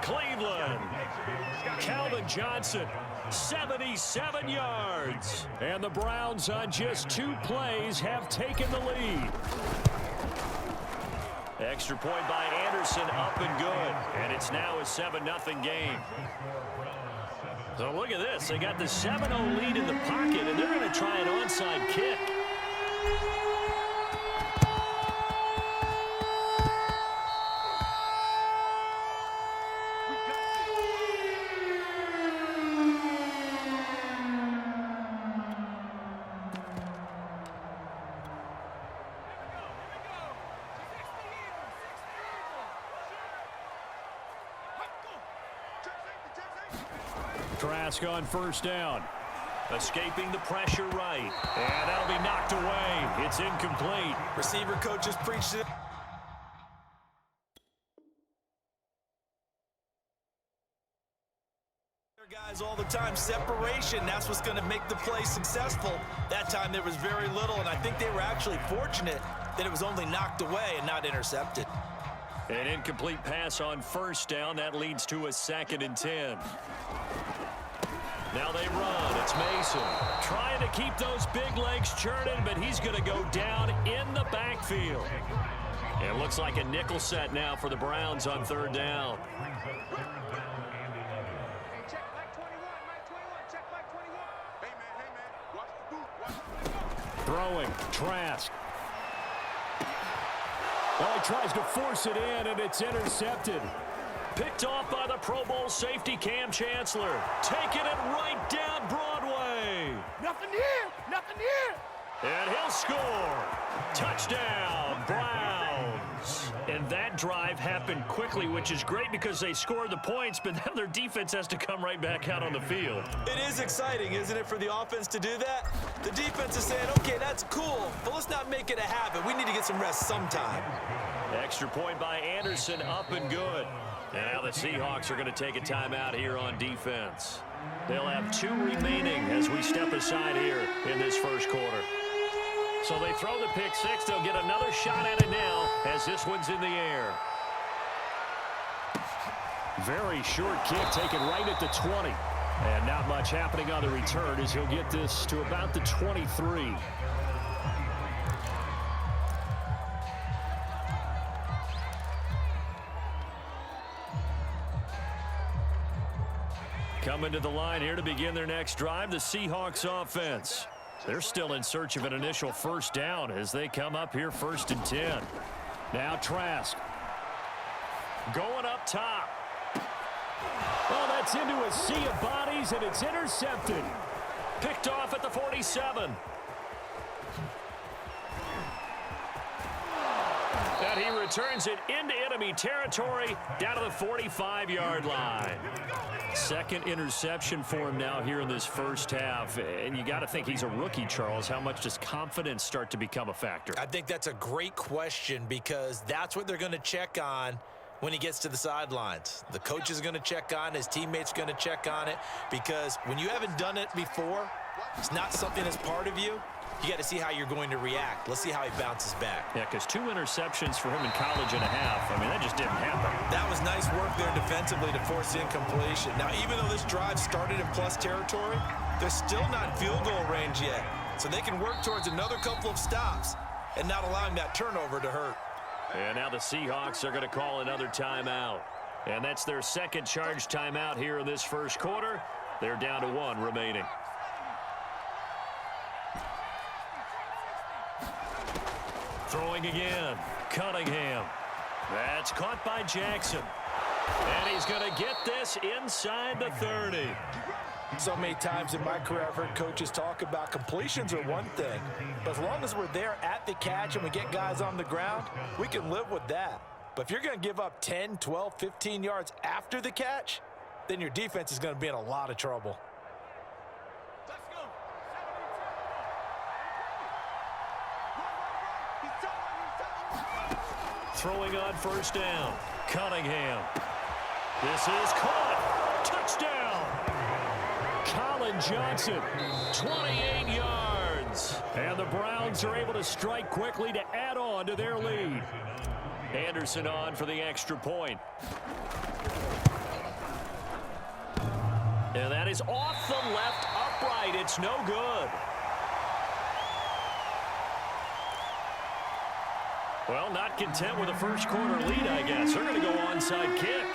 Cleveland. Calvin Johnson, 77 yards. And the Browns on just 2 plays have taken the lead. Extra point by Anderson, up and good. And it's now a 7-0 game. So look at this. They got the 7-0 lead in the pocket, and they're going to try an onside kick. Trask on first down. Escaping the pressure right. And that'll be knocked away. It's incomplete. Receiver coaches preached it. Guys all the time, separation, that's what's going to make the play successful. That time there was very little, and I think they were actually fortunate that it was only knocked away and not intercepted. An incomplete pass on first down. That leads to a 2nd and 10. Now they run. It's Mason trying to keep those big legs churning, but he's going to go down in the backfield. It looks like a nickel set now for the Browns on 3rd down. Throwing, Trask. Well, he tries to force it in, and it's intercepted. Picked off by the Pro Bowl safety Cam Chancellor. Taking it right down Broadway. Nothing here, nothing here. And he'll score. Touchdown, Browns. And that drive happened quickly, which is great because they scored the points, but then their defense has to come right back out on the field. It is exciting, isn't it, for the offense to do that? The defense is saying, okay, that's cool, but let's not make it a habit. We need to get some rest sometime. Extra point by Anderson, up and good. And now the Seahawks are going to take a timeout here on defense. They'll have 2 remaining as we step aside here in this first quarter. So they throw the pick 6. They'll get another shot at it now as this one's in the air. Very short kick taken right at the 20. And not much happening on the return as he'll get this to about the 23. Coming to the line here to begin their next drive, the Seahawks offense. They're still in search of an initial first down as they come up here 1st and 10. Now Trask. Going up top. Oh, that's into a sea of bodies, and it's intercepted. Picked off at the 47. And he returns it into enemy territory down to the 45-yard line. 2nd interception for him now here in this first half. And you got to think he's a rookie, Charles. How much does confidence start to become a factor? I think that's a great question because that's what they're going to check on when he gets to the sidelines. The coach is going to check on, his teammates going to check on it, because when you haven't done it before, it's not something that's part of you. You got to see how you're going to react. Let's see how he bounces back. Yeah, because 2 interceptions for him in college and a half. I mean, that just didn't happen. That was nice work there defensively to force incompletion. Now, even though this drive started in plus territory, they're still not in field goal range yet. So they can work towards another couple of stops and not allowing that turnover to hurt. And now the Seahawks are going to call another timeout. And that's their 2nd charge timeout here in this first quarter. They're down to 1 remaining. Throwing again. Cunningham. That's caught by Jackson. And he's going to get this inside the 30. So many times in my career I've heard coaches talk about completions are one thing, but as long as we're there at the catch and we get guys on the ground, we can live with that. But if you're going to give up 10, 12, 15 yards after the catch, then your defense is going to be in a lot of trouble. Throwing on first down. Cunningham. This is caught. Touchdown. Colin Johnson, 28 yards. And the Browns are able to strike quickly to add on to their lead. Anderson on for the extra point. is off the left upright. It's no good. Well, not content with a first quarter lead, I guess. They're going to go onside kick.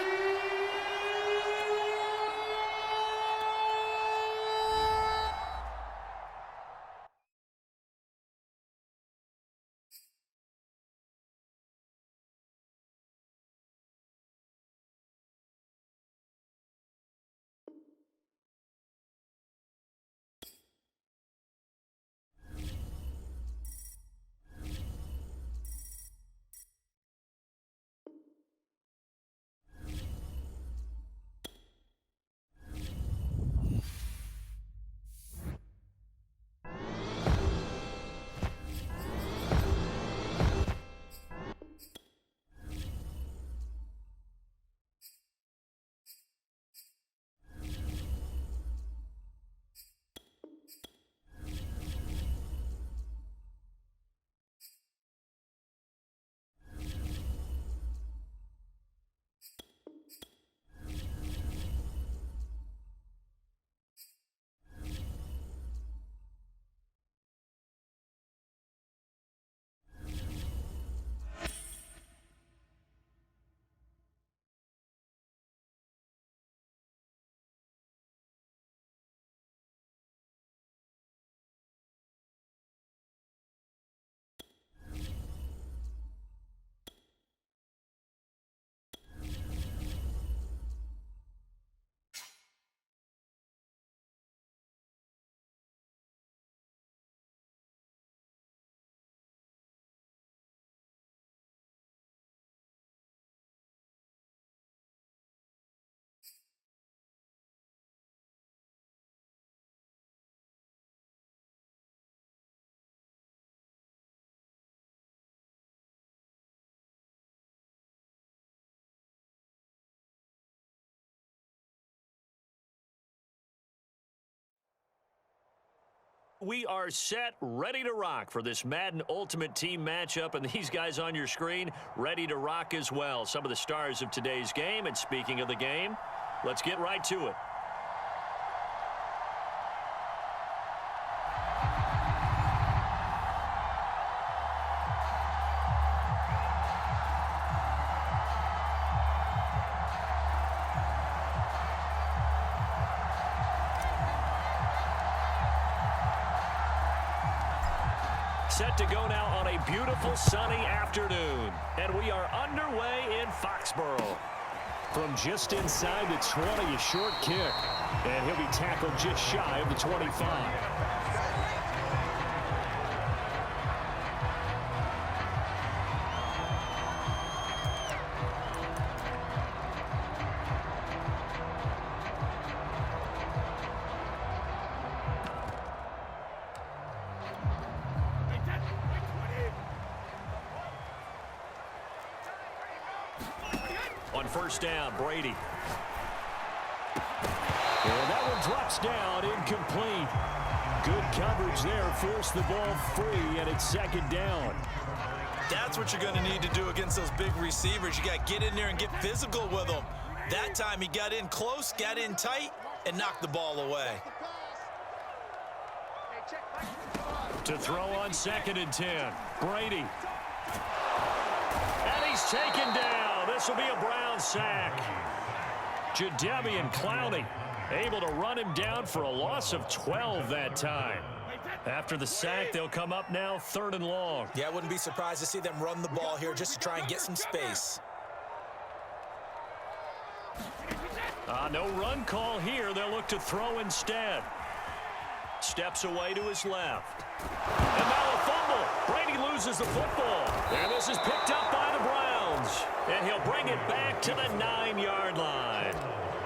We are set, ready to rock for this Madden Ultimate Team matchup, and these guys on your screen ready to rock as well. Some of the stars of today's game, and speaking of the game, let's get right to it. Set to go now on a beautiful sunny afternoon. And we are underway in Foxborough. From just inside the 20, a short kick. And he'll be tackled just shy of the 25. On first down, Brady. And that one drops down, incomplete. Good coverage there, forced the ball free, and it's second down. That's what you're going to need to do against those big receivers. You got to get in there and get physical with them. That time he got in close, got in tight, and knocked the ball away. To throw on 2nd and 10, Brady. And he's taken down. This will be a Brown sack. Jadeveon Clowney able to run him down for a loss of 12 that time. After the sack, they'll come up now 3rd and long. Yeah, I wouldn't be surprised to see them run the ball here just to try and get some space. No run call here. They'll look to throw instead. Steps away to his left. And now a fumble. Brady loses the football. And this is picked up by the Browns. And he'll bring it back to the 9-yard line.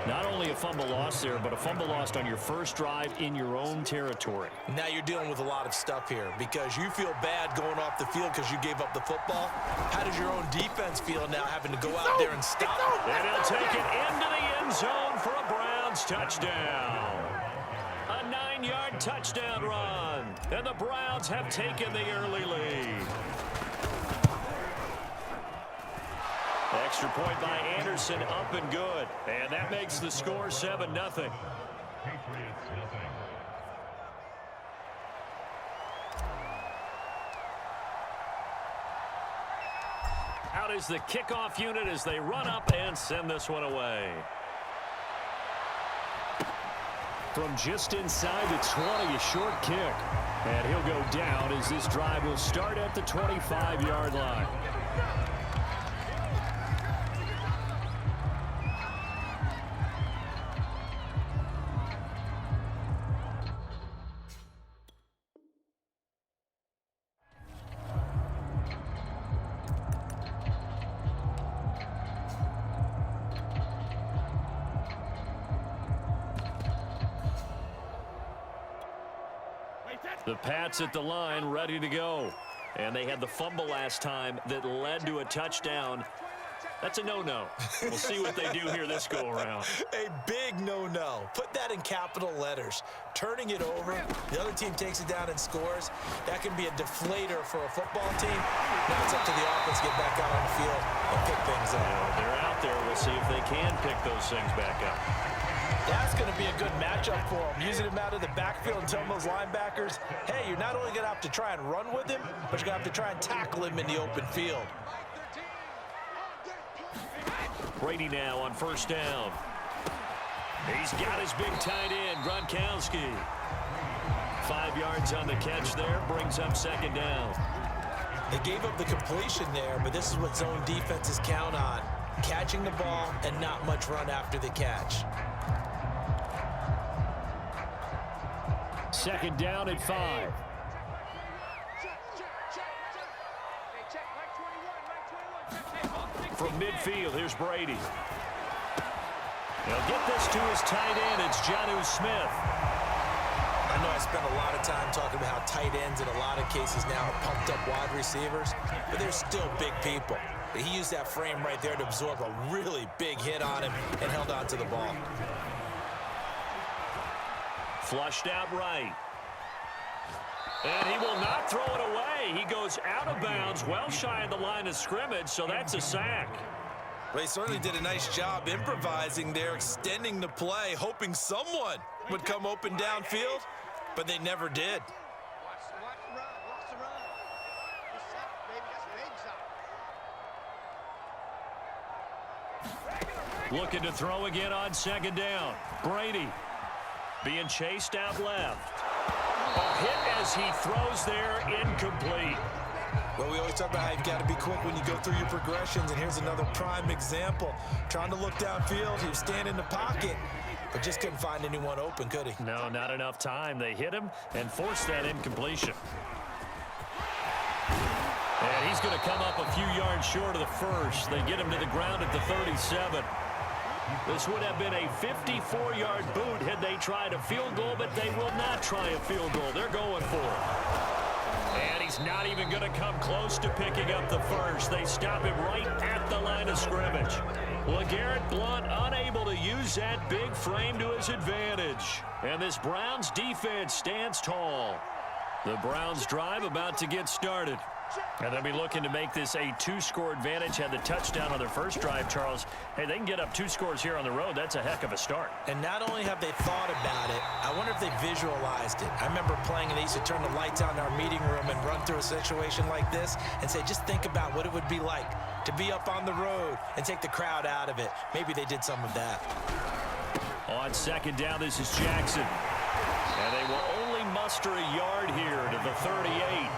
Not only a fumble loss there, but a fumble lost on your first drive in your own territory. Now you're dealing with a lot of stuff here because you feel bad going off the field because you gave up the football. How does your own defense feel now having to go out there and stop? And he'll take it into the end zone for a Browns touchdown. A 9-yard touchdown run. And the Browns have taken the early lead. Extra point by Anderson, up and good. And that makes the score 7-0. Out is the kickoff unit as they run up and send this one away. From just inside the 20, a short kick. And he'll go down as this drive will start at the 25-yard line. The Pats at the line, ready to go. And they had the fumble last time that led to a touchdown. That's a no-no. We'll see what they do here this go-around. A big no-no. Put that in capital letters. Turning it over, the other team takes it down and scores. That can be a deflator for a football team. Now it's up to the offense to get back out on the field and pick things up. Yeah, they're out there. We'll see if they can pick those things back up. That's going to be a good matchup for him. Using him out of the backfield and telling those linebackers, hey, you're not only going to have to try and run with him, but you're going to have to try and tackle him in the open field. Brady now on first down. He's got his big tight end, Gronkowski. 5 yards on the catch there, brings up second down. They gave up the completion there, but this is what zone defenses count on. Catching the ball and not much run after the catch. Second down at 5. From midfield, here's Brady. He'll get this to his tight end. It's Jonnu Smith. I know I spent a lot of time talking about how tight ends in a lot of cases now are pumped up wide receivers, but they're still big people. But he used that frame right there to absorb a really big hit on him and held on to the ball. Flushed out right. And he will not throw it away. He goes out of bounds, well shy of the line of scrimmage, so that's a sack. They certainly did a nice job improvising there, extending the play, hoping someone would come open downfield, but they never did. Looking to throw again on second down. Brady being chased out left. A hit as he throws there, incomplete. Well, we always talk about how you've got to be quick when you go through your progressions, and here's another prime example. Trying to look downfield, he was standing in the pocket, but just couldn't find anyone open, could he? No, not enough time. They hit him and forced that incompletion. And he's going to come up a few yards short of the first. They get him to the ground at the 37. This would have been a 54-yard boot had they tried a field goal, but they will not try a field goal. They're going for it. And he's not even going to come close to picking up the first. They stop him right at the line of scrimmage. LeGarrette Blount unable to use that big frame to his advantage. And this Browns defense stands tall. The Browns drive about to get started. And they'll be looking to make this a 2-score advantage. Had the touchdown on their first drive, Charles. Hey, they can get up 2 scores here on the road. That's a heck of a start. And not only have they thought about it, I wonder if they visualized it. I remember playing and they used to turn the lights on in our meeting room and run through a situation like this and say, just think about what it would be like to be up on the road and take the crowd out of it. Maybe they did some of that. On second down, this is Jackson. And they will only muster a yard here to the 38.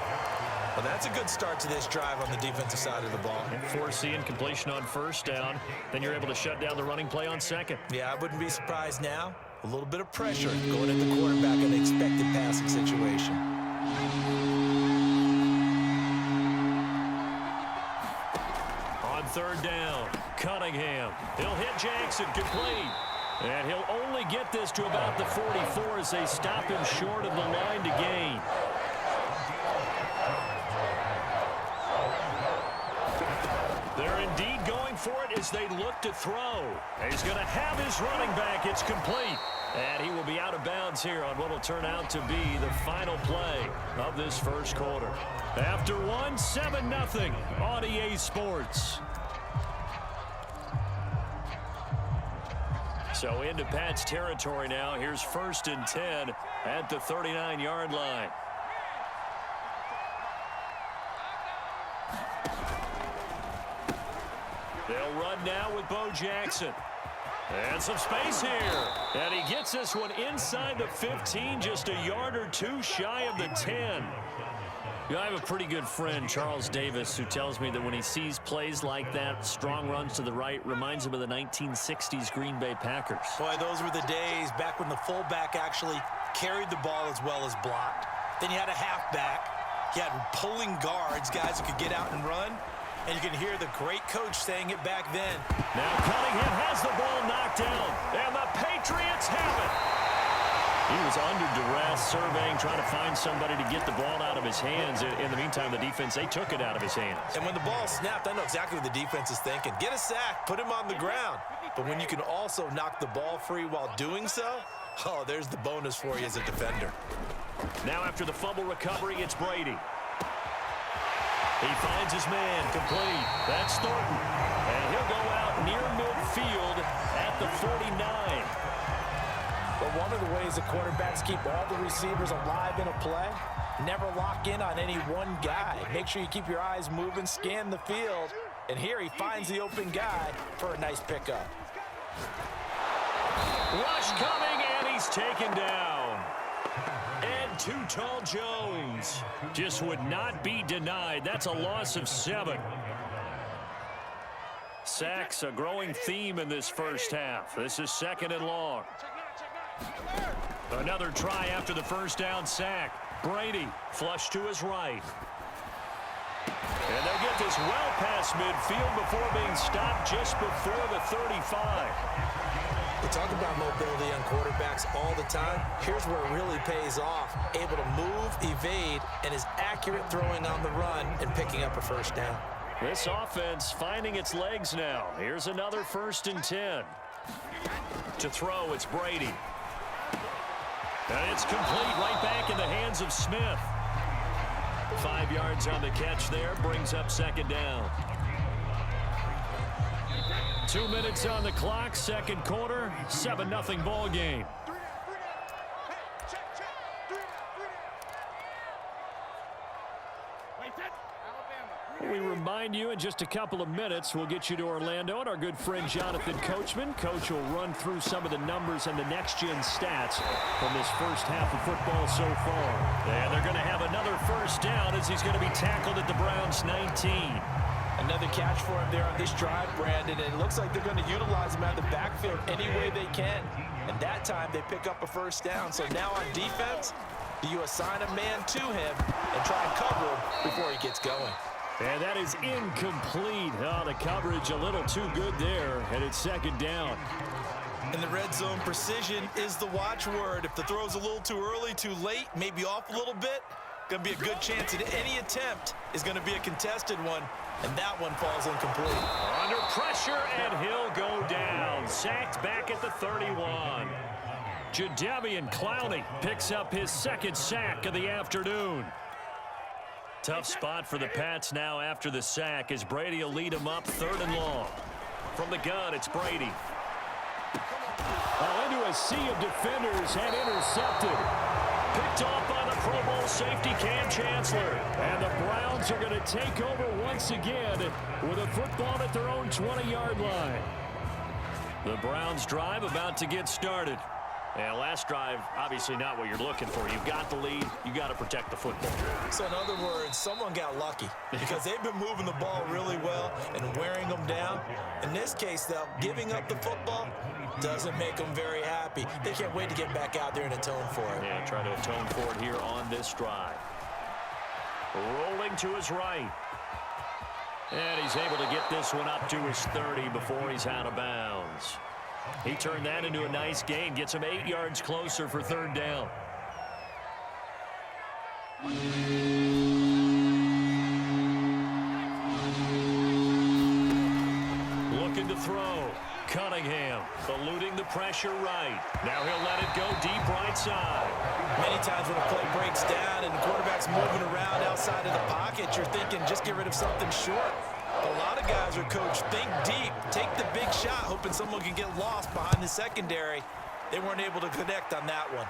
Well, that's a good start to this drive on the defensive side of the ball. And force the incompletion on first down. Then you're able to shut down the running play on second. Yeah, I wouldn't be surprised now. A little bit of pressure going at the quarterback in an expected passing situation. On third down, Cunningham. He'll hit Jackson complete. And he'll only get this to about the 44 as they stop him short of the line to gain. They're indeed going for it as they look to throw. He's going to have his running back. It's complete. And he will be out of bounds here on what will turn out to be the final play of this first quarter. After one, 7-0 on EA Sports. So into Pat's territory now. Here's 1st and 10 at the 39-yard line. They'll run now with Bo Jackson. And some space here. And he gets this one inside the 15, just a yard or two shy of the 10. You know, I have a pretty good friend, Charles Davis, who tells me that when he sees plays like that, strong runs to the right, reminds him of the 1960s Green Bay Packers. Boy, those were the days back when the fullback actually carried the ball as well as blocked. Then you had a halfback. You had pulling guards, guys who could get out and run. And you can hear the great coach saying it back then. Now Cunningham has the ball knocked down, and the Patriots have it. He was under duress, surveying, trying to find somebody to get the ball out of his hands. In the meantime, the defense, they took it out of his hands. And when the ball snapped, I know exactly what the defense is thinking. Get a sack, put him on the ground. But when you can also knock the ball free while doing so, oh, there's the bonus for you as a defender. Now after the fumble recovery, it's Brady. He finds his man, complete. That's Thornton. And he'll go out near midfield at the 49. But one of the ways the quarterbacks keep all the receivers alive in a play, never lock in on any one guy. Make sure you keep your eyes moving, scan the field. And here he finds the open guy for a nice pickup. Rush coming, and he's taken down. And too tall Jones just would not be denied. That's a loss of 7. Sacks, a growing theme in this first half. This is 2nd and long. Another try after the first down sack. Brady flush to his right. And they'll get this well past midfield before being stopped just before the 35. We talk about mobility on quarterbacks all the time. Here's where it really pays off. Able to move, evade, and is accurate throwing on the run and picking up a first down. This offense finding its legs now. Here's another 1st and 10. To throw, it's Brady. And it's complete, right back in the hands of Smith. 5 yards on the catch there, brings up 2nd down. 2 minutes on the clock, 2nd quarter, 7-0 ball game. We remind you in just a couple of minutes, we'll get you to Orlando and our good friend Jonathan Coachman. Coach will run through some of the numbers and the next-gen stats from this first half of football so far. And they're going to have another first down as he's going to be tackled at the Browns' 19. Another catch for him there on this drive, Brandon, and it looks like they're going to utilize him out of the backfield any way they can. And that time they pick up a first down. So now on defense, do you assign a man to him and try and cover him before he gets going? And that is incomplete. Oh, the coverage a little too good there, and it's 2nd down. In the red zone, precision is the watchword. If the throw's a little too early, too late, maybe off a little bit, going to be a good chance that any attempt is going to be a contested one, and that one falls incomplete. Under pressure, and he'll go down. Sacked back at the 31. Jadeveon Clowney picks up his 2nd sack of the afternoon. Tough spot for the Pats now after the sack as Brady will lead them up 3rd and long. From the gun, it's Brady. Into a sea of defenders and intercepted. Picked off by the Pro Bowl safety Cam Chancellor. And the Browns are going to take over once again with a football at their own 20-yard line. The Browns drive about to get started. And last drive, obviously not what you're looking for. You've got the lead. You got to protect the football. So in other words, someone got lucky because they've been moving the ball really well and wearing them down. In this case, though, giving up the football doesn't make them very happy. They can't wait to get back out there and atone for it. Yeah, try to atone for it here on this drive. Rolling to his right. And he's able to get this one up to his 30 before he's out of bounds. He turned that into a nice gain, gets him 8 yards closer for 3rd down. Looking to throw. Cunningham eluding the pressure right. Now he'll let it go deep right side. Many times when a play breaks down and the quarterback's moving around outside of the pocket, you're thinking just get rid of something short. A lot of of guys are coached. Think deep. Take the big shot, hoping someone can get lost behind the secondary. They weren't able to connect on that one.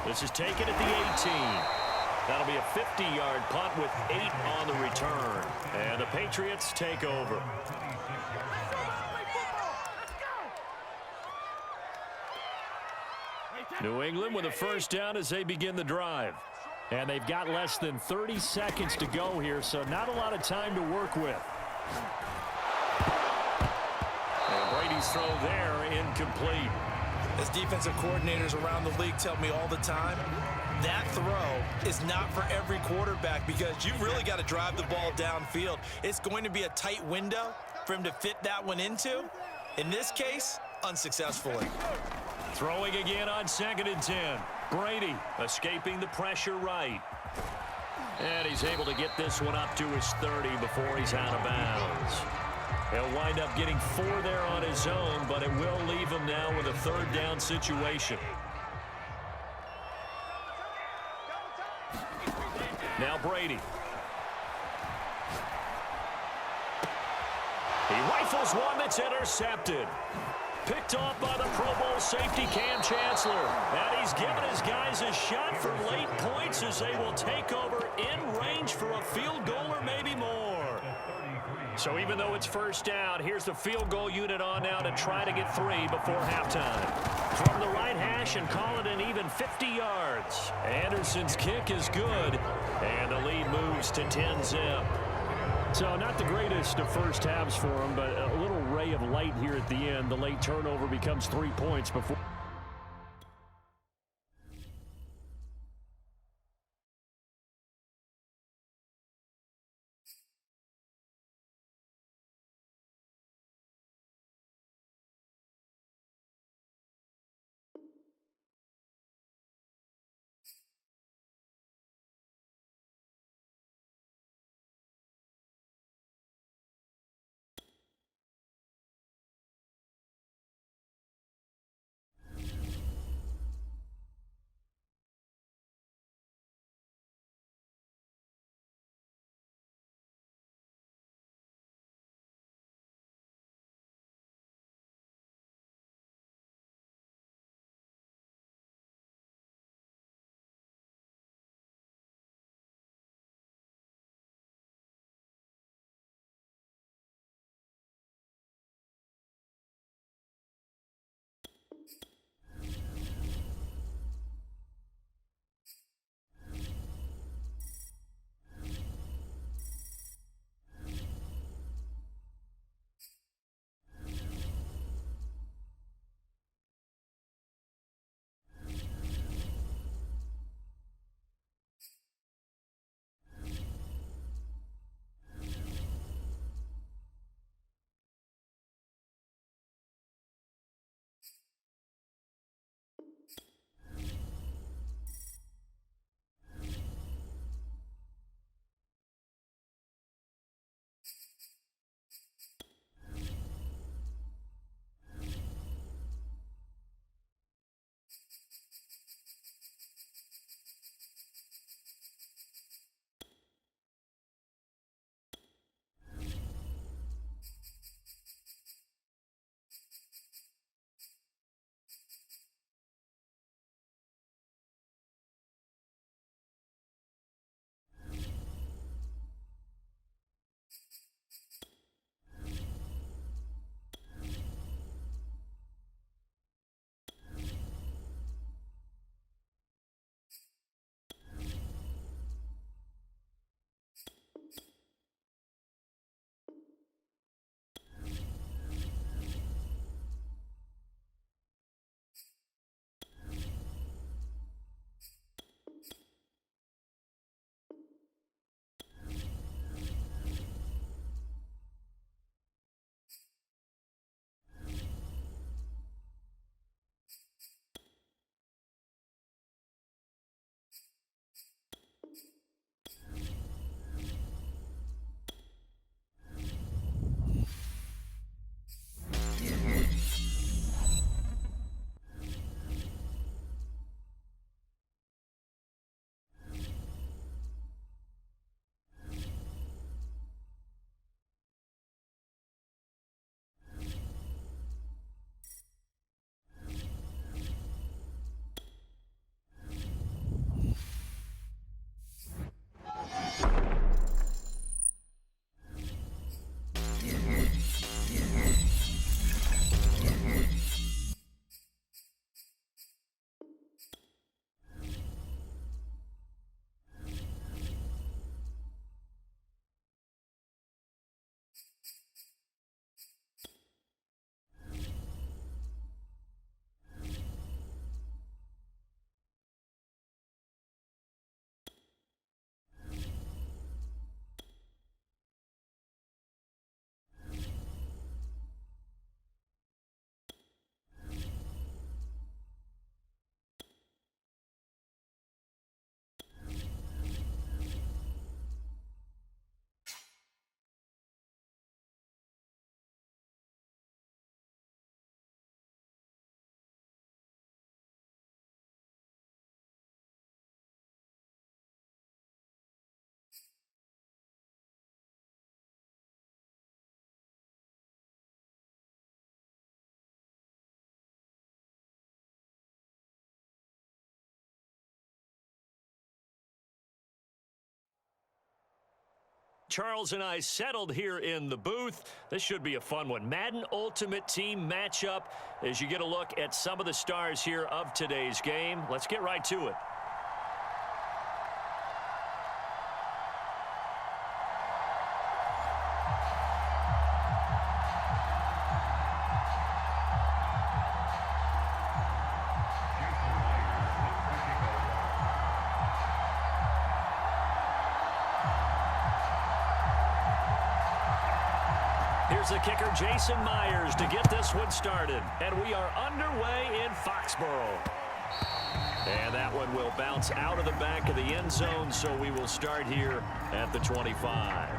This is taken at the 18. That'll be a 50-yard punt with 8 on the return. And the Patriots take over. New England with a first down as they begin the drive. And they've got less than 30 seconds to go here, so not a lot of time to work with. And Brady's throw there, incomplete. As defensive coordinators around the league tell me all the time, that throw is not for every quarterback because you've really got to drive the ball downfield. It's going to be a tight window for him to fit that one into. In this case, unsuccessfully. Throwing again on 2nd and 10. Brady escaping the pressure right. And he's able to get this one up to his 30 before he's out of bounds. He'll wind up getting 4 there on his own, but it will leave him now with a 3rd down situation. Now Brady. He rifles one that's intercepted. Picked off by the Pro Bowl safety Cam Chancellor. And he's given his guys a shot for late points as they will take over in range for a field goal or maybe more. So even though it's first down, here's the field goal unit on now to try to get 3 before halftime. From the right hash and call it an even 50 yards. Anderson's kick is good. And the lead moves to 10-zip. So not the greatest of first halves for him, but a little ray of light here at the end. The late turnover becomes 3 points before. Charles and I settled here in the booth. This should be a fun one. Madden Ultimate Team matchup as you get a look at some of the stars here of today's game. Let's get right to it. Here's the kicker, Jason Myers, to get this one started. And we are underway in Foxborough. And that one will bounce out of the back of the end zone, so we will start here at the 25.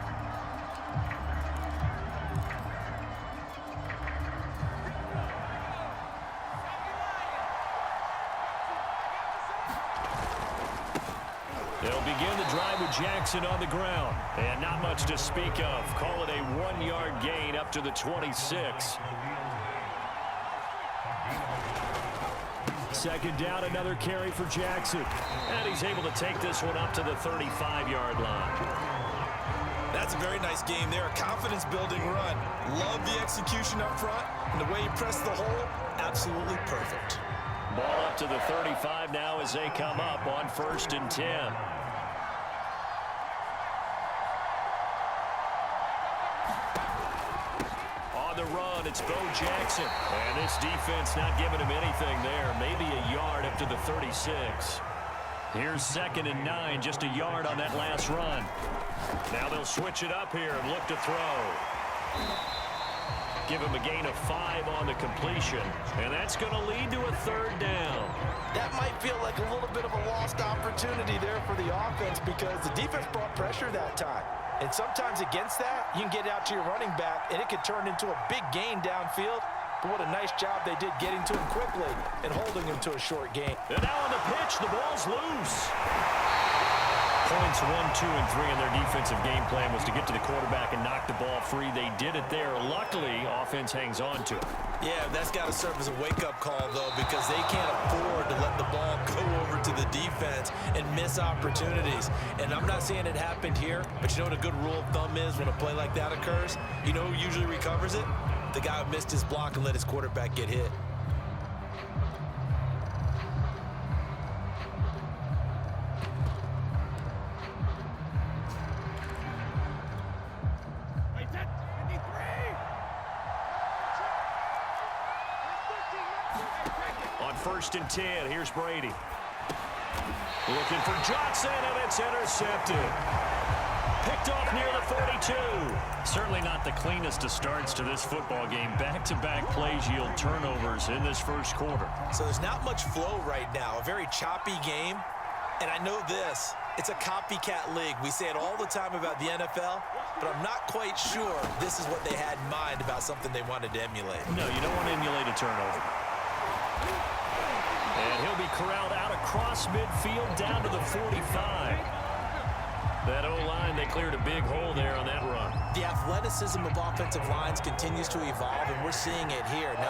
They'll begin the drive with Jackson on the ground. And not much to speak of. Call it a 1-yard gain up to the 26. Second down, another carry for Jackson. And he's able to take this one up to the 35-yard line. That's a very nice game there. A confidence-building run. Love the execution up front. And the way he pressed the hole, absolutely perfect. Ball up to the 35 now as they come up on 1st and 10. On the run, it's Bo Jackson. And this defense not giving him anything there. Maybe a yard up to the 36. Here's 2nd and 9, just a yard on that last run. Now they'll switch it up here and look to throw. Give him a gain of 5 on the completion, and that's going to lead to a 3rd down. That might feel like a little bit of a lost opportunity there for the offense because the defense brought pressure that time. And sometimes against that, you can get out to your running back, and it could turn into a big gain downfield. But what a nice job they did getting to him quickly and holding him to a short gain. And now on the pitch, the ball's loose. Points 1, 2, and 3 in their defensive game plan was to get to the quarterback and knock the ball free. They did it there. Luckily, offense hangs on to it. Yeah, that's got to serve as a wake-up call, though, because they can't afford to let the ball go over to the defense and miss opportunities. And I'm not saying it happened here, but you know what a good rule of thumb is when a play like that occurs? You know who usually recovers it? The guy who missed his block and let his quarterback get hit. On 1st and 10, here's Brady. Looking for Johnson, and it's intercepted. Picked off near the 42. Certainly not the cleanest of starts to this football game. Back-to-back plays yield turnovers in this first quarter. So there's not much flow right now. A very choppy game. And I know this. It's a copycat league. We say it all the time about the NFL, but I'm not quite sure this is what they had in mind about something they wanted to emulate. No, you don't want to emulate a turnover. And he'll be corralled out across midfield down to the 45. That O-line, they cleared a big hole there on that run. The athleticism of offensive lines continues to evolve, and we're seeing it here. Now